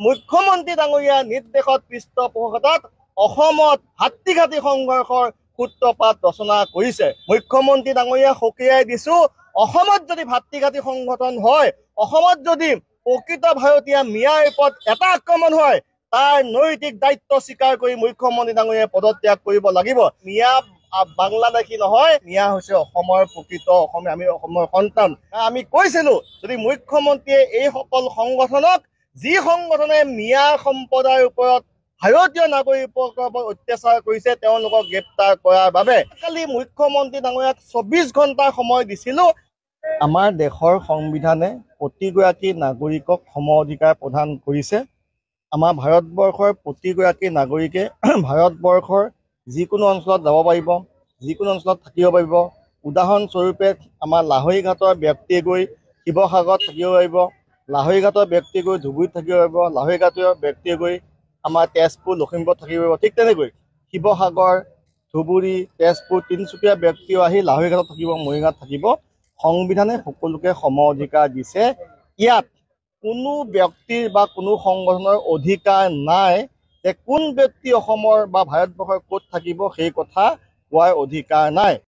মুখ্যমন্ত্ৰী ডাঙৰীয়াৰ নিৰ্দেশত পৃষ্ঠপোষকতাত অসমত ভাতৃঘাতী সংঘৰ্ষৰ সূত্ৰপাত ৰচনা কৰিছে। মুখ্যমন্ত্ৰী ডাঙৰীয়া সকীয়াই দিছো, অসমত যদি ভাতৃঘাতী সংগঠন হয়, অসমত যদি প্ৰকৃত ভাৰতীয় মিয়াৰ ওপৰত এটা আক্ৰমণ হয়, তাৰ নৈতিক দায়িত্ব স্বীকাৰ কৰি মুখ্যমন্ত্ৰী ডাঙৰীয়াই পদত্যাগ কৰিব লাগিব। মিয়া বাংলাদেশী নহয়, মিয়া হৈছে অসমৰ প্ৰকৃত অসমীয়া, আমি অসমৰ সন্তান। আমি কৈছিলো, যদি মুখ্যমন্ত্ৰীয়ে এই সকল সংগঠনক, যি সংগঠনে মিয়া সম্প্ৰদায়ৰ ওপৰত ভাৰতীয় নাগৰিকৰ ওপৰত অত্যাচাৰ কৰিছে, তেওঁলোকক গ্ৰেপ্তাৰ কৰাৰ বাবে কালি মুখ্যমন্ত্ৰী ডাঙৰীয়াক 24 ঘণ্টাৰ সময় দিছিলো। আমাৰ দেশৰ সংবিধানে প্ৰতিগৰাকী নাগৰিকক সম অধিকাৰ প্ৰদান কৰিছে। আমাৰ ভাৰতবৰ্ষৰ প্ৰতিগৰাকী নাগৰিকে ভাৰতবৰ্ষৰ যিকোনো অঞ্চলত যাব পাৰিব, যিকোনো অঞ্চলত থাকিব পাৰিব। উদাহৰণস্বৰূপে আমাৰ লাহৰীঘাটৰ ব্যক্তিয়ে গৈ শিৱসাগৰত থাকিব পাৰিব, লাহৰীঘাটৰ ব্যক্তিয়ে গৈ ধুবুৰীত থাকিব পাৰিব, লাহৰীঘাটৰ ব্যক্তিয়ে গৈ আমাৰ তেজপুৰ লখিমপুৰত থাকিব পাৰিব। ঠিক তেনেকৈ শিৱসাগৰ, ধুবুৰী, তেজপুৰ, তিনিচুকীয়া ব্যক্তিও আহি লাহৰীঘাটত থাকিব, মৰিগাঁৱত থাকিব। সংবিধানে সকলোকে সম অধিকাৰ দিছে। ইয়াত কোনো ব্যক্তিৰ বা কোনো সংগঠনৰ অধিকাৰ নাই যে কোন ব্যক্তি অসমৰ বা ভাৰতবৰ্ষৰ ক'ত থাকিব সেই কথা কোৱাৰ অধিকাৰ নাই।